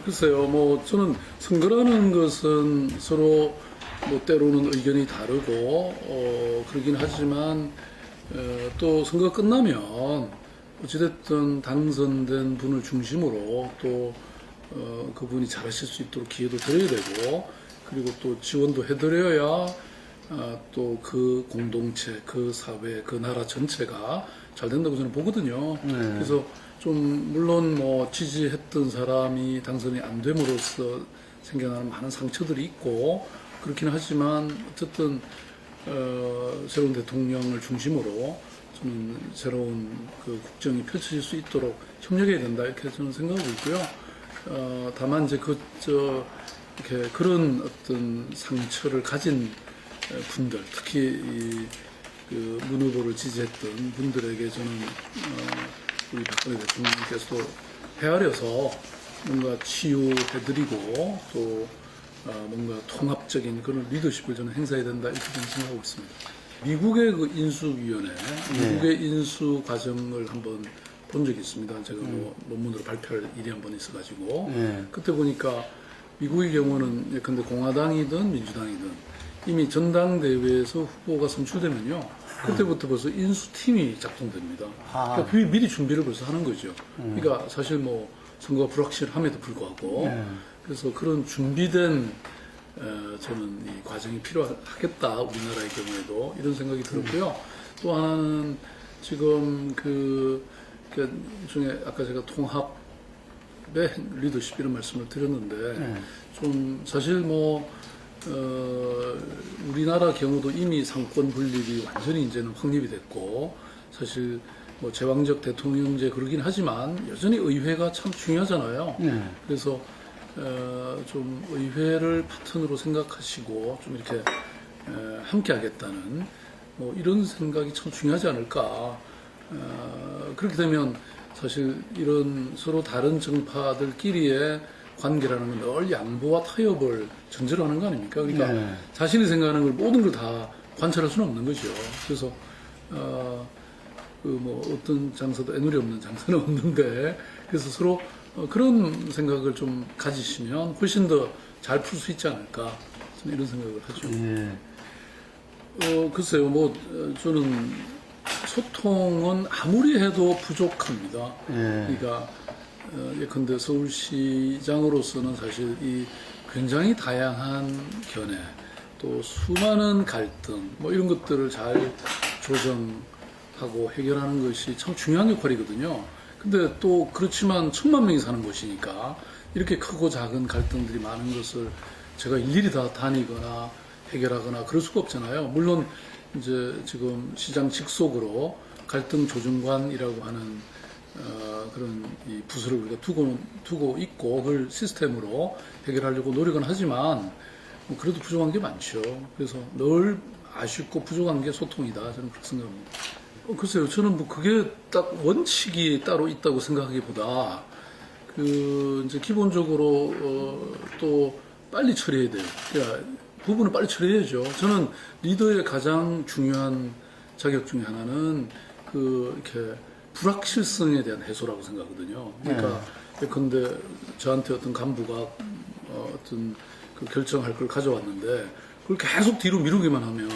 글쎄요, 뭐, 저는 선거라는 것은 서로 뭐 때로는 의견이 다르고, 그러긴 하지만, 또 선거 끝나면 어찌됐든 당선된 분을 중심으로 또, 그분이 잘하실 수 있도록 기회도 드려야 되고, 그리고 또 지원도 해드려야 또 그 공동체, 그 사회, 그 나라 전체가 잘 된다고 저는 보거든요. 그래서 좀 물론 뭐 지지했던 사람이 당선이 안 됨으로써 생겨나는 많은 상처들이 있고 그렇긴 하지만 어쨌든 새로운 대통령을 중심으로 저는 새로운 그 국정이 펼쳐질 수 있도록 협력해야 된다 이렇게 저는 생각하고 있고요. 다만 이제 이렇게 그런 어떤 상처를 가진 분들, 특히 문 후보를 지지했던 분들에게 저는 우리 박근혜 대통령께서도 헤아려서 뭔가 치유해드리고 또 뭔가 통합적인 그런 리더십을 저는 행사해야 된다 이렇게 저는 생각하고 있습니다. 미국의 그 인수위원회, 미국의 인수 과정을 한번 본 적이 있습니다. 제가 뭐 논문으로 발표할 일이 한번 있어가지고 그때 보니까 미국의 경우는 예컨대 공화당이든 민주당이든 이미 전당대회에서 후보가 선출되면요 그때부터 벌써 인수팀이 작동됩니다. 그러니까 미리 준비를 벌써 하는 거죠. 그러니까 사실 뭐 선거가 불확실함에도 불구하고 그래서 그런 준비된 저는 이 과정이 필요하겠다 우리나라의 경우에도 이런 생각이 들었고요. 또 하나는 지금 그 중에 아까 제가 통합의 리더십 이런 말씀을 드렸는데 좀 사실 뭐 우리나라 경우도 이미 상권 분립이 완전히 이제는 확립이 됐고 사실 뭐 제왕적 대통령제 그러긴 하지만 여전히 의회가 참 중요하잖아요. 그래서 좀 의회를 파트너로 생각하시고 좀 이렇게 함께 하겠다는 뭐 이런 생각이 참 중요하지 않을까. 그렇게 되면 사실 이런 서로 다른 정파들끼리의 관계라는 건 늘 양보와 타협을 전제로 하는 거 아닙니까? 그러니까 자신이 생각하는 걸 모든 걸 다 관찰할 수는 없는 거죠. 그래서 뭐 어떤 장사도 애누리 없는 장사는 없는데 그래서 서로 그런 생각을 좀 가지시면 훨씬 더 잘 풀 수 있지 않을까 저는 이런 생각을 하죠. 글쎄요, 뭐 저는 소통은 아무리 해도 부족합니다. 그러니까 예컨대 서울시장으로서는 사실 이 굉장히 다양한 견해, 또 수많은 갈등, 뭐 이런 것들을 잘 조정하고 해결하는 것이 참 중요한 역할이거든요. 근데 또 그렇지만 1,000만 명이 사는 곳이니까 이렇게 크고 작은 갈등들이 많은 것을 제가 일일이 다 다니거나 해결하거나 그럴 수가 없잖아요. 물론 이제 지금 시장 직속으로 갈등 조정관이라고 하는 그런 이 부서를 우리가 두고 있고 그걸 시스템으로 해결하려고 노력은 하지만 뭐 그래도 부족한 게 많죠. 그래서 늘 아쉽고 부족한 게 소통이다. 저는 그렇게 생각합니다. 글쎄요, 저는 뭐 그게 딱 원칙이 따로 있다고 생각하기보다 이제 기본적으로 또 빨리 처리해야 돼요. 그러니까 부분을 빨리 처리해야죠. 저는 리더의 가장 중요한 자격 중에 하나는 이렇게 불확실성에 대한 해소라고 생각하거든요. 그러니까 예컨대 저한테 어떤 간부가 어떤 그 결정할 걸 가져왔는데 그걸 계속 뒤로 미루기만 하면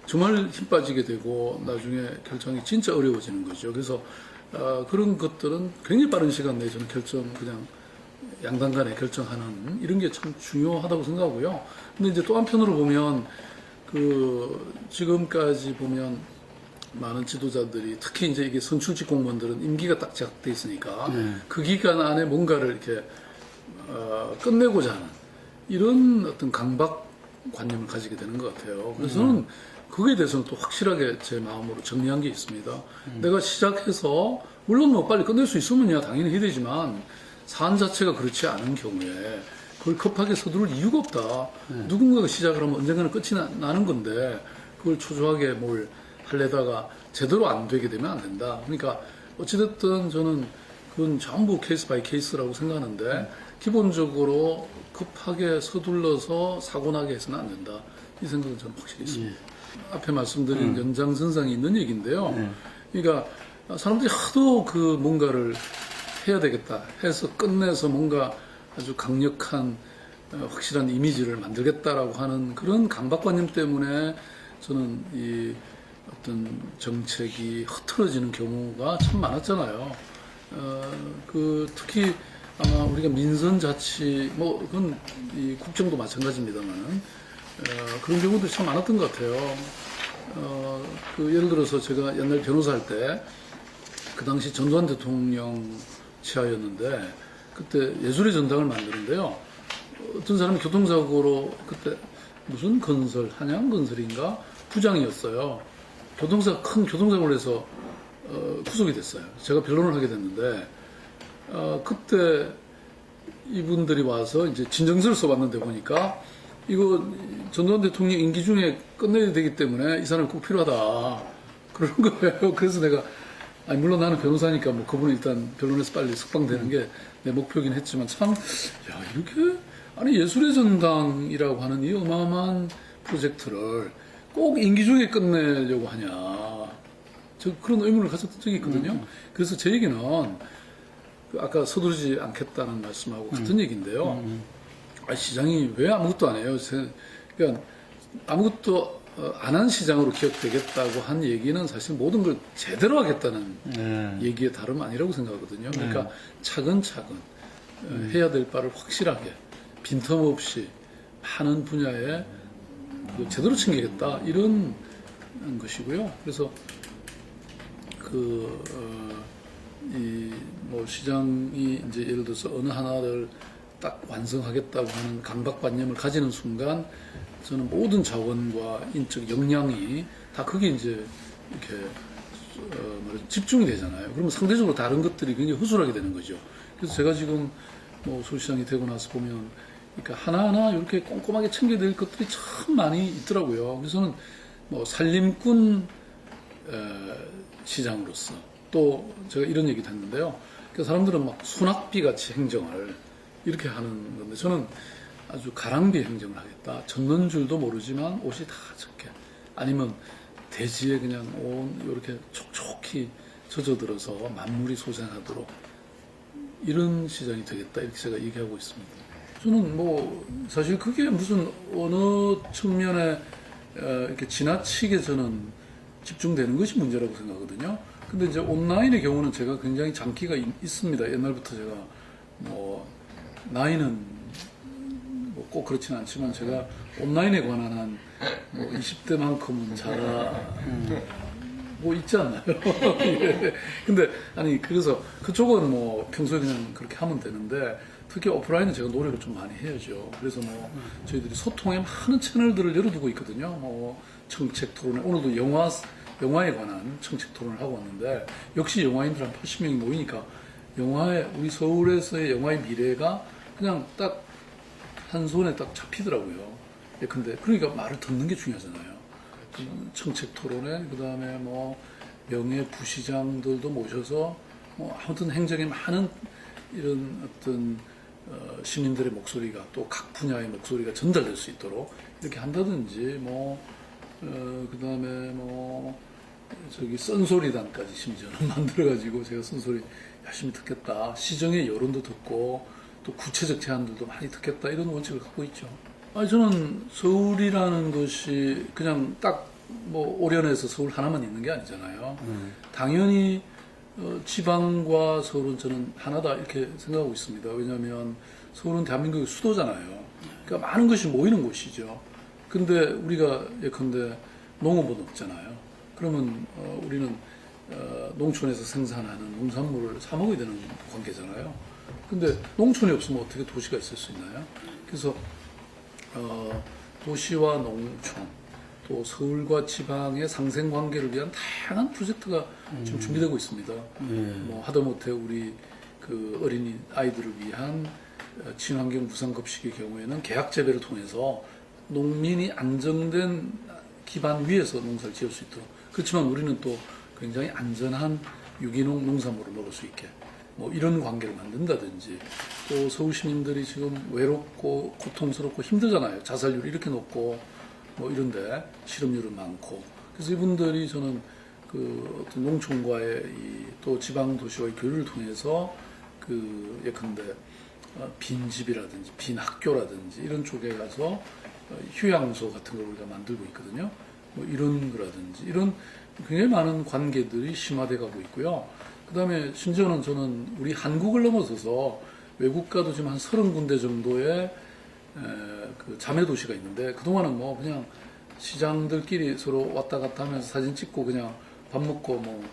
정말 힘 빠지게 되고 나중에 결정이 진짜 어려워지는 거죠. 그래서 그런 것들은 굉장히 빠른 시간 내에 저는 그냥 양당 간에 결정하는 이런 게 참 중요하다고 생각하고요. 근데 이제 또 한편으로 보면 지금까지 보면 많은 지도자들이 특히 이제 이게 선출직 공무원들은 임기가 딱 제각돼 있으니까 그 기간 안에 뭔가를 이렇게 끝내고자 하는 이런 어떤 강박관념을 가지게 되는 것 같아요. 그래서 저는 그거에 대해서는 또 확실하게 제 마음으로 정리한 게 있습니다. 내가 시작해서 물론 뭐 빨리 끝낼 수 있으면야 당연히 해야 되지만 사안 자체가 그렇지 않은 경우에 그걸 급하게 서두를 이유가 없다. 누군가가 시작을 하면 언젠가는 끝이 나는 건데 그걸 초조하게 뭘 하려다가 제대로 안 되게 되면 안 된다. 그러니까 어찌됐든 저는 그건 전부 케이스 바이 케이스라고 생각하는데 기본적으로 급하게 서둘러서 사고 나게 해서는 안 된다. 이 생각은 저는 확실히 있습니다. 앞에 말씀드린 연장선상이 있는 얘기인데요. 그러니까 사람들이 하도 뭔가를 해야 되겠다 해서 끝내서 뭔가 아주 강력한 확실한 이미지를 만들겠다라고 하는 그런 강박관념 때문에 저는 이 어떤 정책이 흐트러지는 경우가 참 많았잖아요. 특히 아마 우리가 민선자치, 뭐, 그건 이 국정도 마찬가지입니다만, 그런 경우도 참 많았던 것 같아요. 예를 들어서 제가 옛날 변호사 할 때, 그 당시 전두환 대통령 치하였는데, 그때 예술의 전당을 만드는데요. 어떤 사람이 교통사고로 그때 무슨 건설, 한양건설인가? 부장이었어요. 큰 교통사고를 해서 구속이 됐어요. 제가 변론을 하게 됐는데, 그때 이분들이 와서 이제 진정서를 써봤는데 보니까 이거 전두환 대통령 임기 중에 끝내야 되기 때문에 이 사람이 꼭 필요하다. 그런 거예요. 그래서 내가, 아니, 물론 나는 변호사니까 뭐 그분은 일단 변론에서 빨리 석방되는 게 내 목표긴 했지만 참, 야, 이렇게, 아니, 예술의 전당이라고 하는 이 어마어마한 프로젝트를 꼭 임기 중에 끝내려고 하냐. 저 그런 의문을 가졌던 적이 있거든요. 그래서 제 얘기는 아까 서두르지 않겠다는 말씀하고 같은 얘기인데요. 시장이 왜 아무것도 안 해요? 그러니까 아무것도 안 한 시장으로 기억되겠다고 한 얘기는 사실 모든 걸 제대로 하겠다는 얘기의 다름 아니라고 생각하거든요. 그러니까 차근차근 해야 될 바를 확실하게 빈틈없이 많은 분야에 제대로 챙기겠다 이런 것이고요. 그래서 뭐 시장이 이제 예를 들어서 어느 하나를 딱 완성하겠다고 하는 강박관념을 가지는 순간 저는 모든 자원과 인적 역량이 다 거기에 이제 이렇게 집중이 되잖아요. 그러면 상대적으로 다른 것들이 굉장히 허술하게 되는 거죠. 그래서 제가 지금 뭐 서울시장이 되고 나서 보면 그러니까 하나하나 이렇게 꼼꼼하게 챙겨야 될 것들이 참 많이 있더라고요. 그래서 저는 뭐 살림꾼 시장으로서 또 제가 이런 얘기도 했는데요. 그러니까 사람들은 막 소낙비 같이 행정을 이렇게 하는 건데 저는 아주 가랑비 행정을 하겠다. 젖는 줄도 모르지만 옷이 다 젖게. 아니면 대지에 그냥 온 이렇게 촉촉히 젖어들어서 만물이 소생하도록 이런 시장이 되겠다. 이렇게 제가 얘기하고 있습니다. 저는 뭐 사실 그게 무슨 어느 측면에 이렇게 지나치게 저는 집중되는 것이 문제라고 생각하거든요. 근데 이제 온라인의 경우는 제가 굉장히 장기가 있습니다. 옛날부터 제가 뭐 나이는 뭐 꼭 그렇지는 않지만 제가 온라인에 관한 한 뭐 20대만큼은 뭐 있지 않나요? 예. 근데 아니 그래서 그쪽은 뭐 평소에 그냥 그렇게 하면 되는데 특히 오프라인은 제가 노력을 좀 많이 해야죠. 그래서 뭐 저희들이 소통에 많은 채널들을 열어두고 있거든요. 뭐 정책 토론회 오늘도 영화에 관한 정책 토론을 하고 왔는데 역시 영화인들 한 80명이 모이니까 우리 서울에서의 영화의 미래가 그냥 딱 한 손에 딱 잡히더라고요. 근데 그러니까 말을 듣는 게 중요하잖아요. 정책 토론회 그다음에 뭐 명예 부시장들도 모셔서 뭐 아무튼 행정에 많은 이런 어떤 시민들의 목소리가 또 각 분야의 목소리가 전달될 수 있도록 이렇게 한다든지 뭐 그다음에 뭐 저기 썬소리단까지 심지어는 만들어가지고 제가 썬소리 열심히 듣겠다. 시정의 여론도 듣고 또 구체적 제안들도 많이 듣겠다. 이런 원칙을 갖고 있죠. 저는 서울이라는 것이 그냥 딱 뭐 오련해서 서울 하나만 있는 게 아니잖아요. 당연히 지방과 서울은 저는 하나다 이렇게 생각하고 있습니다. 왜냐하면 서울은 대한민국의 수도잖아요. 그러니까 많은 것이 모이는 곳이죠. 근데 우리가 예컨대 농업은 없잖아요. 그러면 우리는 농촌에서 생산하는 농산물을 사 먹어야 되는 관계잖아요. 근데 농촌이 없으면 어떻게 도시가 있을 수 있나요? 그래서 도시와 농촌 또 서울과 지방의 상생 관계를 위한 다양한 프로젝트가 지금 준비되고 있습니다. 뭐 하다못해 우리 그 어린이 아이들을 위한 친환경 무상급식의 경우에는 계약 재배를 통해서 농민이 안정된 기반 위에서 농사를 지을 수 있도록. 그렇지만 우리는 또 굉장히 안전한 유기농 농산물을 먹을 수 있게 뭐 이런 관계를 만든다든지 또 서울 시민들이 지금 외롭고 고통스럽고 힘들잖아요. 자살률이 이렇게 높고 뭐 이런데 실업률은 많고 그래서 이분들이 저는 그 어떤 농촌과의 또 지방 도시와의 교류를 통해서 그 예컨대 빈 집이라든지 빈 학교라든지 이런 쪽에 가서 휴양소 같은 걸 우리가 만들고 있거든요. 뭐 이런 거라든지 이런 굉장히 많은 관계들이 심화돼 가고 있고요. 그다음에 심지어는 저는 우리 한국을 넘어서서 외국 가도 지금 한 30군데 정도의 그 자매 도시가 있는데, 그동안은 뭐 그냥 시장들끼리 서로 왔다 갔다 하면서 사진 찍고 그냥 밥 먹고 뭐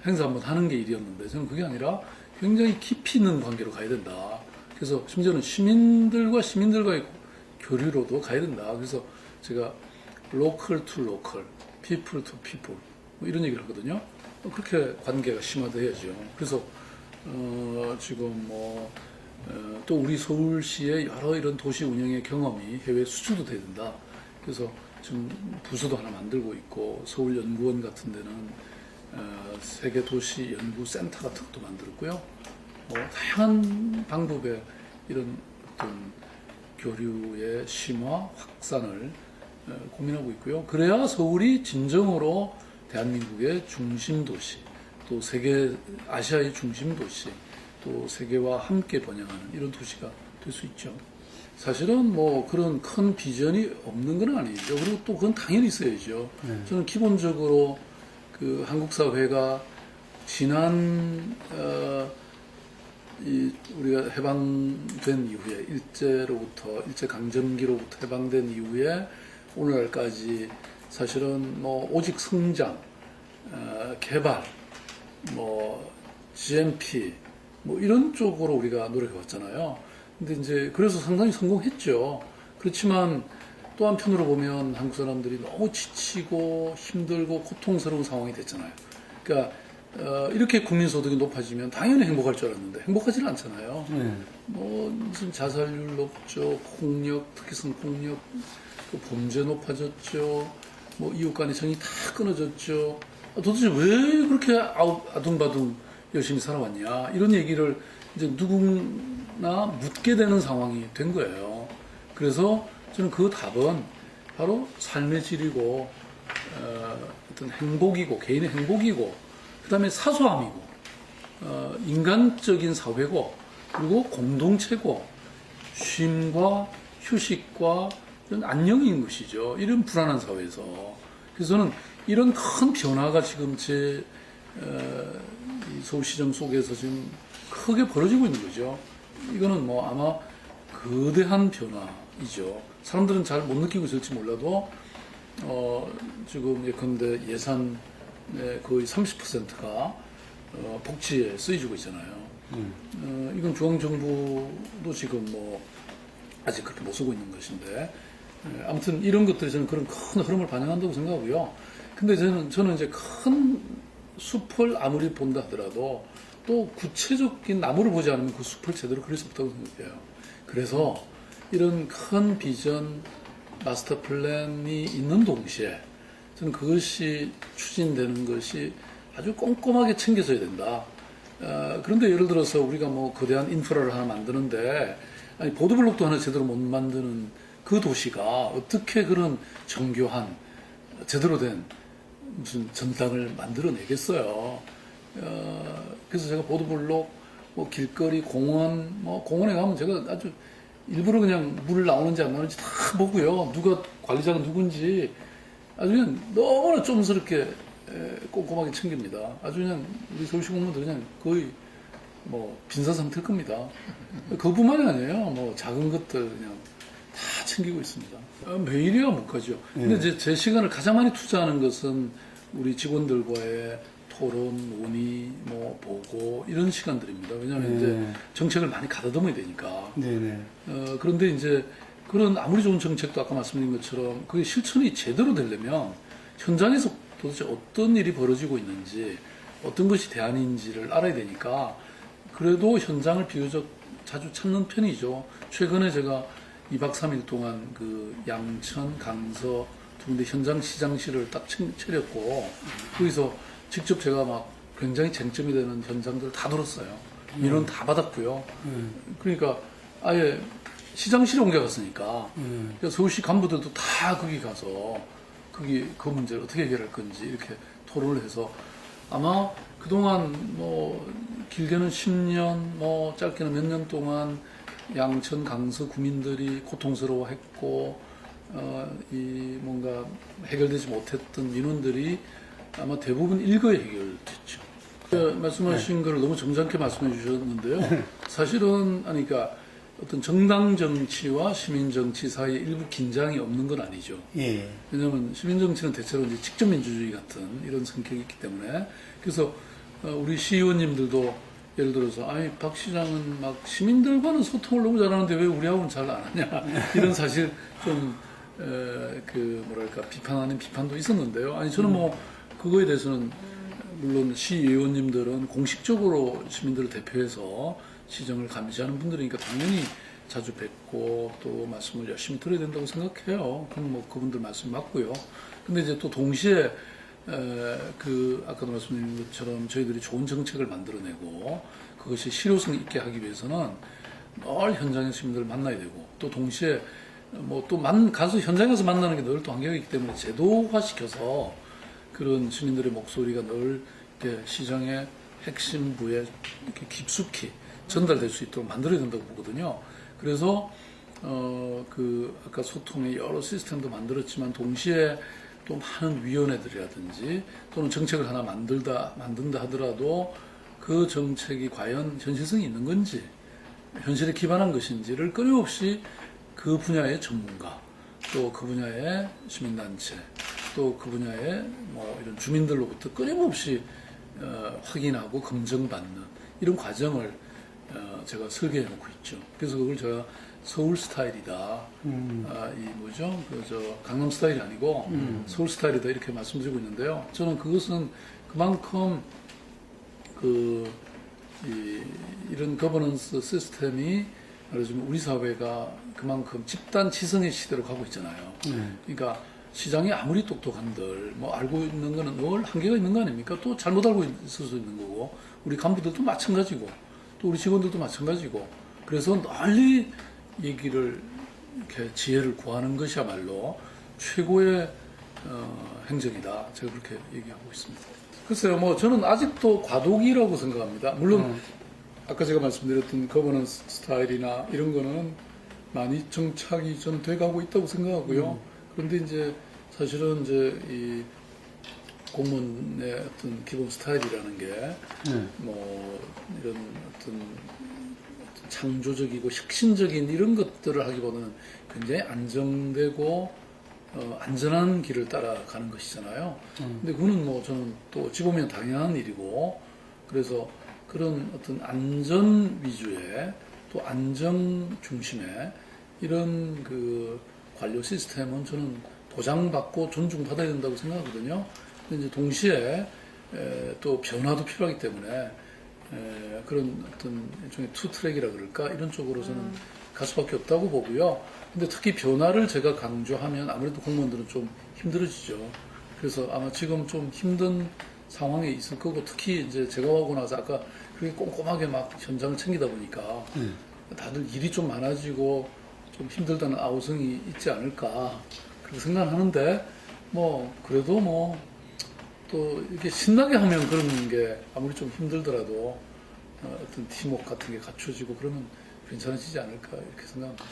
행사 한번 하는 게 일이었는데, 저는 그게 아니라 굉장히 깊이 있는 관계로 가야 된다. 그래서 심지어는 시민들과의 교류로도 가야 된다. 그래서 제가 local to local, people to people 뭐 이런 얘기를 하거든요. 그렇게 관계가 심화돼야죠. 그래서 지금 또 우리 서울시의 여러 이런 도시 운영의 경험이 해외 수출도 돼야 된다. 그래서 지금 부서도 하나 만들고 있고, 서울연구원 같은 데는 세계 도시 연구 센터 같은 것도 만들었고요. 다양한 방법의 이런 어떤 교류의 심화, 확산을 고민하고 있고요. 그래야 서울이 진정으로 대한민국의 중심 도시, 또 아시아의 중심 도시, 또 세계와 함께 번영하는 이런 도시가 될 수 있죠. 사실은 뭐 그런 큰 비전이 없는 건 아니죠. 그리고 또 그건 당연히 있어야죠. 저는 기본적으로 그 한국 사회가 지난 우리가 해방된 이후에 일제 강점기로부터 해방된 이후에 오늘날까지 사실은 뭐 오직 성장, 개발, 뭐 GNP 뭐 이런 쪽으로 우리가 노력해 왔잖아요. 근데 이제 그래서 상당히 성공했죠. 그렇지만 또 한편으로 보면 한국 사람들이 너무 지치고 힘들고 고통스러운 상황이 됐잖아요. 그러니까 이렇게 국민소득이 높아지면 당연히 행복할 줄 알았는데 행복하지는 않잖아요. 뭐 무슨 자살률 높죠, 폭력, 특히성 폭력, 또 범죄 높아졌죠. 뭐 이웃 간의 정이 다 끊어졌죠. 도대체 왜 그렇게 아둥바둥 열심히 살아왔냐, 이런 얘기를 이제 누구나 묻게 되는 상황이 된 거예요. 그래서 저는 그 답은 바로 삶의 질이고 어떤 행복이고, 개인의 행복이고, 그 다음에 사소함이고, 인간적인 사회고, 그리고 공동체고, 쉼과 휴식과 이런 안녕인 것이죠. 이런 불안한 사회에서. 그래서 저는 이런 큰 변화가 지금 이 서울시정 속에서 지금 크게 벌어지고 있는 거죠. 이거는 뭐 아마 거대한 변화이죠. 사람들은 잘 못 느끼고 있을지 몰라도 지금 예컨대 예산의 거의 30%가 복지에 쓰여지고 있잖아요. 이건 중앙정부도 지금 뭐 아직 그렇게 못 쓰고 있는 것인데, 아무튼 이런 것들이 저는 그런 큰 흐름을 반영한다고 생각하고요. 근데 저는 이제 큰 숲을 아무리 본다 하더라도 또 구체적인 나무를 보지 않으면 그 숲을 제대로 그릴 수 없다고 생각해요. 그래서 이런 큰 비전, 마스터 플랜이 있는 동시에 저는 그것이 추진되는 것이 아주 꼼꼼하게 챙겨져야 된다. 그런데 예를 들어서 우리가 뭐 거대한 인프라를 하나 만드는데, 아니 보도블록도 하나 제대로 못 만드는 그 도시가 어떻게 그런 정교한 제대로 된 무슨 전당을 만들어내겠어요. 그래서 제가 보도블록, 뭐 길거리, 공원, 뭐 공원에 가면 제가 아주 일부러 그냥 물 나오는지 안 나오는지 다 보고요. 누가 관리자가 누군지 아주 그냥 너무나 좀스럽게 꼼꼼하게 챙깁니다. 아주 그냥 우리 서울시 공무원들 그냥 거의 뭐 빈사 상태일 겁니다. 그뿐만이 아니에요. 뭐 작은 것들 그냥 다 챙기고 있습니다. 매일이야 못 가죠. 근데 이제 제 시간을 가장 많이 투자하는 것은 우리 직원들과의 토론, 논의, 뭐 보고 이런 시간들입니다. 왜냐하면 이제 정책을 많이 가다듬어야 되니까. 그런데 이제 그런 아무리 좋은 정책도 아까 말씀드린 것처럼 그게 실천이 제대로 되려면 현장에서 도대체 어떤 일이 벌어지고 있는지, 어떤 것이 대안인지를 알아야 되니까, 그래도 현장을 비교적 자주 찾는 편이죠. 최근에 제가 2박 3일 동안 그 양천, 강서 두 군데 현장 시장실을 딱 차렸고, 거기서 직접 제가 막 굉장히 쟁점이 되는 현장들을 다 돌았어요. 민원 다 받았고요. 그러니까 아예 시장실에 옮겨갔으니까 서울시 간부들도 다 거기 가서 그 문제를 어떻게 해결할 건지 이렇게 토론을 해서, 아마 그동안 뭐 길게는 10년, 뭐 짧게는 몇 년 동안 양천 강서 구민들이 고통스러워했고 이 뭔가 해결되지 못했던 민원들이 아마 대부분 일거에 해결됐죠. 말씀하신 거를 너무 점잖게 말씀해 주셨는데요. 사실은 그러니까 어떤 정당 정치와 시민 정치 사이에 일부 긴장이 없는 건 아니죠. 예. 왜냐하면 시민 정치는 대체로 이제 직접 민주주의 같은 이런 성격이 있기 때문에 그래서 우리 시의원님들도 예를 들어서 아니 박 시장은 막 시민들과는 소통을 너무 잘하는데 왜 우리하고는 잘 안 하냐 이런 사실 좀 그 뭐랄까 비판 아닌 비판도 있었는데요. 아니 저는 뭐 그거에 대해서는 물론 시의원님들은 공식적으로 시민들을 대표해서 시정을 감시하는 분들이니까 당연히 자주 뵙고 또 말씀을 열심히 들어야 된다고 생각해요. 그럼 뭐 그분들 말씀 맞고요. 근데 이제 또 동시에 그 아까도 말씀드린 것처럼 저희들이 좋은 정책을 만들어내고 그것이 실효성 있게 하기 위해서는 늘 현장의 시민들을 만나야 되고 또 동시에 뭐 또 가서 현장에서 만나는 게 늘 또 한계가 있기 때문에 제도화시켜서 그런 시민들의 목소리가 늘 이렇게 시장의 핵심부에 이렇게 깊숙이 전달될 수 있도록 만들어야 된다고 보거든요. 그래서 그 아까 소통의 여러 시스템도 만들었지만 동시에 또 많은 위원회들이라든지 또는 정책을 하나 만든다 하더라도 그 정책이 과연 현실성이 있는 건지 현실에 기반한 것인지를 끊임없이 그 분야의 전문가 또 그 분야의 시민단체 또 그 분야의 뭐 이런 주민들로부터 끊임없이 확인하고 검증받는 이런 과정을 제가 설계해 놓고 있죠. 그래서 그걸 제가 서울 스타일이다. 이 뭐죠? 저 강남 스타일이 아니고 서울 스타일이다 이렇게 말씀드리고 있는데요. 저는 그것은 그만큼 이런 거버넌스 시스템이 말하자면 우리 사회가 그만큼 집단 지성의 시대로 가고 있잖아요. 그러니까 시장이 아무리 똑똑한들 뭐 알고 있는 거는 늘 한계가 있는 거 아닙니까? 또 잘못 알고 있을 수 있는 거고 우리 간부들도 마찬가지고 또 우리 직원들도 마찬가지고 그래서 널리 얘기를 이렇게 지혜를 구하는 것이야말로 최고의 행정이다. 제가 그렇게 얘기하고 있습니다. 글쎄요, 뭐 저는 아직도 과도기라고 생각합니다. 물론 아까 제가 말씀드렸던 거버넌스 스타일이나 이런 거는 많이 정착이 좀 돼가고 있다고 생각하고요. 그런데 이제 사실은 이제 이 공무원의 어떤 기본 스타일이라는 게 뭐 이런 어떤 창조적이고 혁신적인 이런 것들을 하기보다는 굉장히 안정되고 안전한 길을 따라가는 것이잖아요. 근데 그거는 뭐 저는 또 어찌 보면 당연한 일이고 그래서 그런 어떤 안전 위주의 또 안정 중심의 이런 그 관료 시스템은 저는 보장받고 존중받아야 된다고 생각하거든요. 근데 이제 동시에 또 변화도 필요하기 때문에 그런 어떤 일종의 투트랙이라 그럴까 이런 쪽으로 저는 갈 수밖에 없다고 보고요. 근데 특히 변화를 제가 강조하면 아무래도 공무원들은 좀 힘들어지죠. 그래서 아마 지금 좀 힘든 상황에 있을 거고 특히 이제 제가 오고 나서 아까 그렇게 꼼꼼하게 막 현장을 챙기다 보니까 다들 일이 좀 많아지고 좀 힘들다는 아우성이 있지 않을까 그렇게 생각하는데 뭐 그래도 뭐 또 이렇게 신나게 하면 그런 게 아무리 좀 힘들더라도 어떤 팀워크 같은 게 갖춰지고 그러면 괜찮아지지 않을까 이렇게 생각합니다.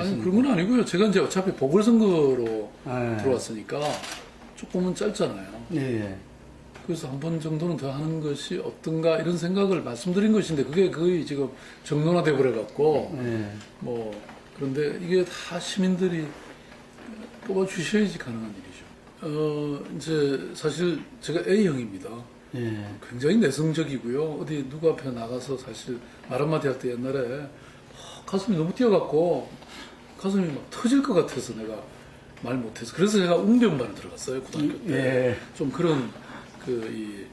아니 그런 건 아니고요. 제가 이제 어차피 보궐선거로 들어왔으니까 조금은 짧잖아요. 네. 그래서 한 번 정도는 더 하는 것이 어떤가 이런 생각을 말씀드린 것인데 그게 거의 지금 정론화돼 버려 갖고 뭐 그런데 이게 다 시민들이 뽑아 주셔야지 가능한 일이죠. 이제 사실 제가 A형입니다. 굉장히 내성적이고요. 어디 누구 앞에 나가서 사실 말 한마디 할 때 옛날에 가슴이 너무 뛰어갖고 가슴이 막 터질 것 같아서 내가 말 못해서 그래서 제가 웅변반을 들어갔어요 고등학교 때. 좀 그런 이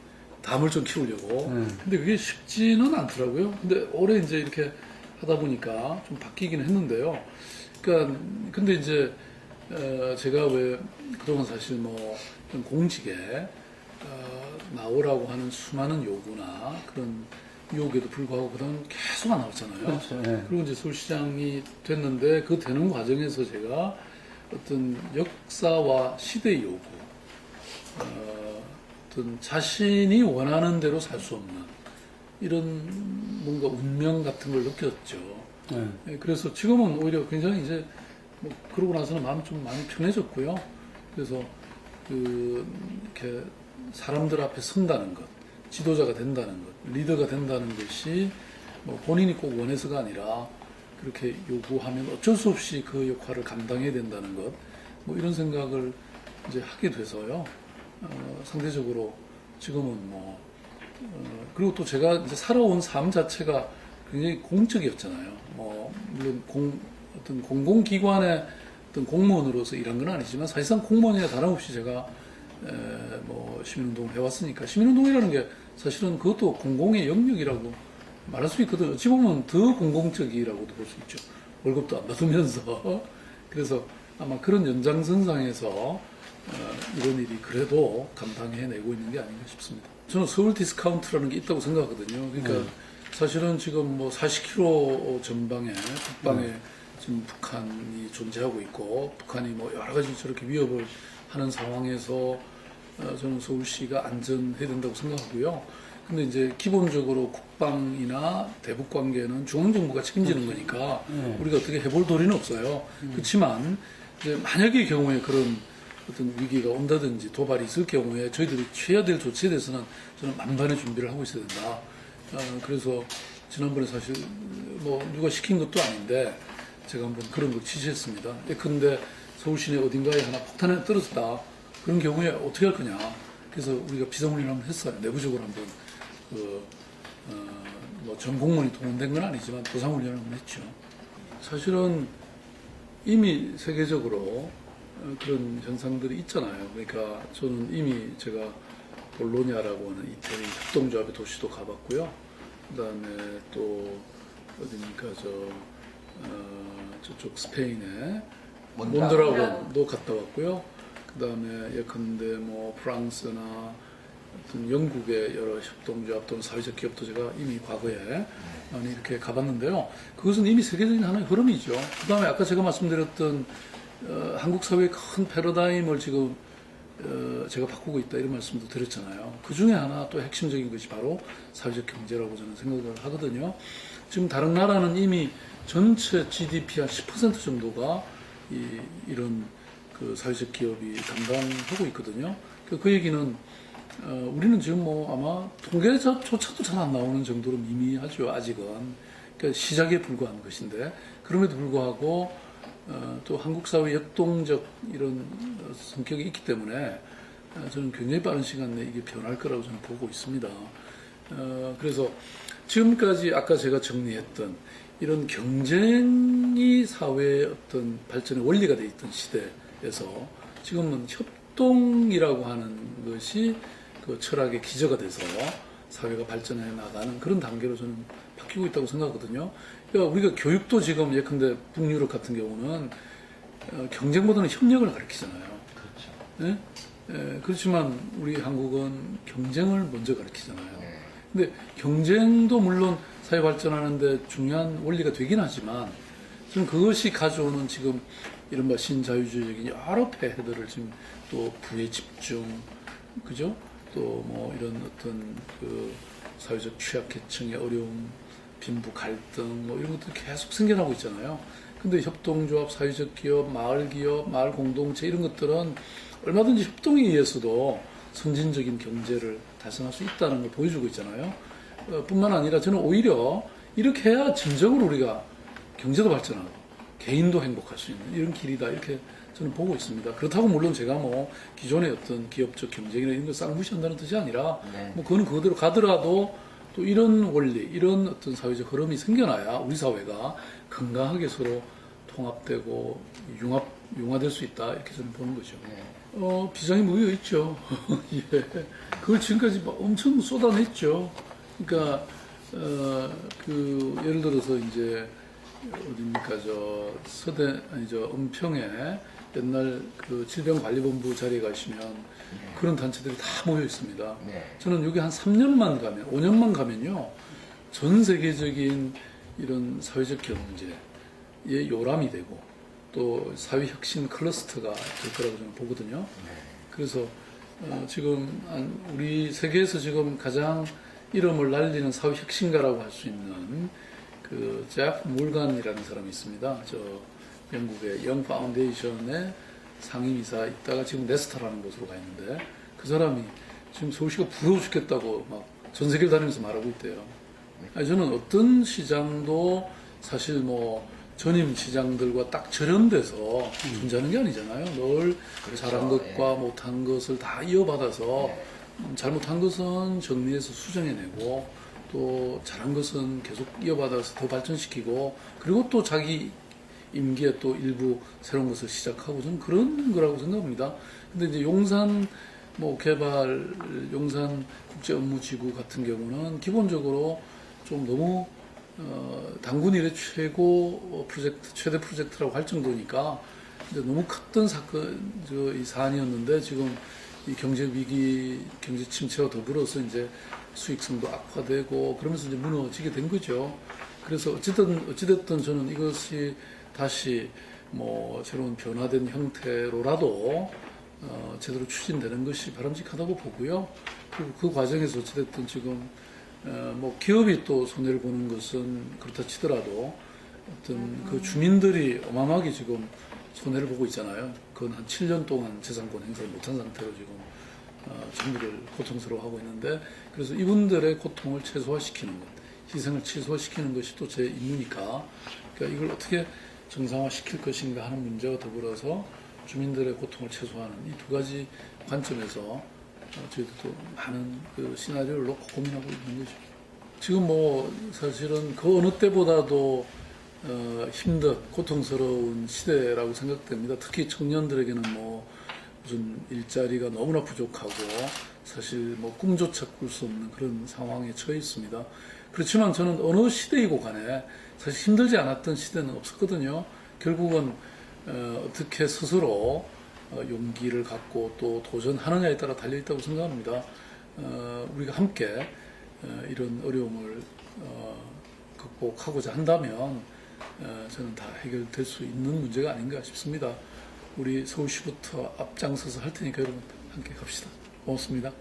담을 좀 키우려고. 근데 그게 쉽지는 않더라고요. 근데 올해 이제 이렇게 하다 보니까 좀 바뀌긴 했는데요. 그러니까 근데 이제 제가 왜 그동안 사실 뭐 공직에 나오라고 하는 수많은 요구나 그런 유혹에도 불구하고 그다음 계속 안 나왔잖아요. 그렇죠. 그리고 이제 서울시장이 됐는데 그 되는 과정에서 제가 어떤 역사와 시대의 요구, 어떤 자신이 원하는 대로 살 수 없는 이런 뭔가 운명 같은 걸 느꼈죠. 네. 예, 그래서 지금은 오히려 굉장히 이제 뭐 그러고 나서는 마음이 좀 많이 편해졌고요. 그래서 이렇게 사람들 앞에 선다는 것, 지도자가 된다는 것, 리더가 된다는 것이 뭐 본인이 꼭 원해서가 아니라 그렇게 요구하면 어쩔 수 없이 그 역할을 감당해야 된다는 것, 뭐 이런 생각을 이제 하게 돼서요. 상대적으로 지금은 뭐 그리고 또 제가 이제 살아온 삶 자체가 굉장히 공적이었잖아요. 뭐 물론 어떤 공공기관의 어떤 공무원으로서 일한 건 아니지만 사실상 공무원이나 다름없이 제가 뭐 시민운동을 해왔으니까 시민운동이라는 게 사실은 그것도 공공의 영역이라고 말할 수 있거든요. 어찌 보면 더 공공적이라고도 볼 수 있죠. 월급도 안 받으면서 그래서 아마 그런 연장선상에서 이런 일이 그래도 감당해내고 있는 게 아닌가 싶습니다. 저는 서울 디스카운트라는 게 있다고 생각하거든요. 그러니까 사실은 지금 뭐 40km 전방에 북방에 지금 북한이 존재하고 있고 북한이 뭐 여러 가지 저렇게 위협을 하는 상황에서 저는 서울시가 안전해야 된다고 생각하고요. 근데 이제 기본적으로 국방이나 대북 관계는 중앙정부가 책임지는 거니까 우리가 어떻게 해볼 도리는 없어요. 그렇지만 이제 만약의 경우에 그런 어떤 위기가 온다든지 도발이 있을 경우에 저희들이 취해야 될 조치에 대해서는 저는 만반의 준비를 하고 있어야 된다. 그래서 지난번에 사실 뭐 누가 시킨 것도 아닌데 제가 한번 그런 걸 지시했습니다. 근데 서울 시내 어딘가에 하나 폭탄이 떨어졌다. 그런 경우에 어떻게 할 거냐. 그래서 우리가 비상훈련을 한번 했어요. 내부적으로 한번 뭐 전 공무원이 동원된 건 아니지만 보상훈련을 한번 했죠. 사실은 이미 세계적으로 그런 현상들이 있잖아요. 그러니까 저는 이미 제가 볼로냐라고 하는 이태리 협동조합의 도시도 가봤고요. 그다음에 또 어디니까 저쪽 스페인의 몬드라곤도 갔다 왔고요. 그다음에 예컨대 뭐 프랑스나 어떤 영국의 여러 협동조합 또는 사회적 기업도 제가 이미 과거에 많이 이렇게 가봤는데요. 그것은 이미 세계적인 하나의 흐름이죠. 그다음에 아까 제가 말씀드렸던 한국 사회의 큰 패러다임을 지금 제가 바꾸고 있다 이런 말씀도 드렸잖아요. 그 중에 하나 또 핵심적인 것이 바로 사회적 경제라고 저는 생각을 하거든요. 지금 다른 나라는 이미 전체 GDP 한 10% 정도가 이런 그 사회적 기업이 담당하고 있거든요. 그 얘기는 우리는 지금 뭐 아마 통계조차도 잘 안 나오는 정도로 미미하죠. 아직은. 그러니까 시작에 불과한 것인데 그럼에도 불구하고 또 한국 사회 역동적 이런 성격이 있기 때문에 저는 굉장히 빠른 시간 내에 이게 변할 거라고 저는 보고 있습니다. 그래서 지금까지 아까 제가 정리했던 이런 경쟁이 사회의 어떤 발전의 원리가 돼 있던 시대에서 지금은 협동이라고 하는 것이 그 철학의 기저가 돼서 사회가 발전해 나가는 그런 단계로 저는 바뀌고 있다고 생각하거든요. 그러니까 우리가 교육도 지금 예컨대 북유럽 같은 경우는 경쟁보다는 협력을 가르치잖아요. 그렇죠. 네? 그렇지만 우리 한국은 경쟁을 먼저 가르치잖아요. 근데 경쟁도 물론 사회 발전하는데 중요한 원리가 되긴 하지만 저는 그것이 가져오는 지금 이른바 신자유주의적인 여러 폐해들을 지금 또 부의 집중, 그죠? 또 뭐 이런 어떤 그 사회적 취약계층의 어려움, 빈부 갈등 뭐 이런 것들이 계속 생겨나고 있잖아요. 근데 협동조합, 사회적 기업, 마을 기업, 마을 공동체 이런 것들은 얼마든지 협동에 의해서도 선진적인 경제를 달성할 수 있다는 걸 보여주고 있잖아요. 뿐만 아니라 저는 오히려 이렇게 해야 진정으로 우리가 경제도 발전하고 개인도 행복할 수 있는 이런 길이다 이렇게 저는 보고 있습니다. 그렇다고 물론 제가 뭐 기존의 어떤 기업적 경쟁이나 이런 걸 싹 무시한다는 뜻이 아니라 뭐 그거는 그대로 가더라도 또 이런 원리, 이런 어떤 사회적 흐름이 생겨나야 우리 사회가 건강하게 서로 통합되고 융화될 수 있다 이렇게 저는 보는 거죠. 비장의 무기가 있죠. 예. 그걸 지금까지 엄청 쏟아냈죠. 그러니까 예를 들어서 이제 어딥니까 은평에 옛날 그 질병관리본부 자리에 가시면 그런 단체들이 다 모여 있습니다. 저는 여기 한 3년만 가면, 5년만 가면요, 전 세계적인 이런 사회적 경제의 요람이 되고 또 사회혁신 클러스터가 될 거라고 저는 보거든요. 그래서 지금 우리 세계에서 지금 가장 이름을 날리는 사회 혁신가라고 할 수 있는 그 제프 몰간이라는 사람이 있습니다. 저 영국의 영 파운데이션의 상임이사 있다가 지금 네스타라는 곳으로 가 있는데 그 사람이 지금 서울시가 부러워 죽겠다고 막 전 세계를 다니면서 말하고 있대요. 아니, 저는 어떤 시장도 사실 뭐 전임 시장들과 딱 절연돼서 존재하는 게 아니잖아요. 늘 그렇죠. 잘한 것과 못한 것을 다 이어받아서 네. 잘못한 것은 정리해서 수정해내고 또 잘한 것은 계속 이어받아서 더 발전시키고 그리고 또 자기 임기에 또 일부 새로운 것을 시작하고 저는 그런 거라고 생각합니다. 근데 이제 용산 뭐 개발 용산 국제업무지구 같은 경우는 기본적으로 좀 너무 단군 이래 최고 프로젝트 최대 프로젝트라고 할 정도니까 이제 너무 컸던 사건 이 사안이었는데 지금 이 경제 위기 경제 침체와 더불어서 이제 수익성도 악화되고 그러면서 이제 무너지게 된 거죠. 그래서 어찌됐든 저는 이것이 다시 뭐 새로운 변화된 형태로라도 제대로 추진되는 것이 바람직하다고 보고요. 그리고 그 과정에서 어찌됐든 지금 뭐 기업이 또 손해를 보는 것은 그렇다 치더라도 어떤 그 주민들이 어마어마하게 지금 손해를 보고 있잖아요. 그건 한 7년 동안 재산권 행사를 못한 상태로 지금 전부를 고통스러워하고 있는데 그래서 이분들의 고통을 최소화시키는 것, 희생을 최소화시키는 것이 또 제 임무니까 그러니까 이걸 어떻게 정상화시킬 것인가 하는 문제와 더불어서 주민들의 고통을 최소화하는 이 두 가지 관점에서 저희도 많은 그 시나리오를 놓고 고민하고 있는 거죠. 지금 뭐 사실은 그 어느 때보다도 힘든 고통스러운 시대라고 생각됩니다. 특히 청년들에게는 뭐 무슨 일자리가 너무나 부족하고 사실 뭐 꿈조차 꿀 수 없는 그런 상황에 처해 있습니다. 그렇지만 저는 어느 시대이고 간에 사실 힘들지 않았던 시대는 없었거든요. 결국은 어떻게 스스로 용기를 갖고 또 도전하느냐에 따라 달려있다고 생각합니다. 우리가 함께 이런 어려움을 극복하고자 한다면 저는 다 해결될 수 있는 문제가 아닌가 싶습니다. 우리 서울시부터 앞장서서 할 테니까 여러분 함께 갑시다. 고맙습니다.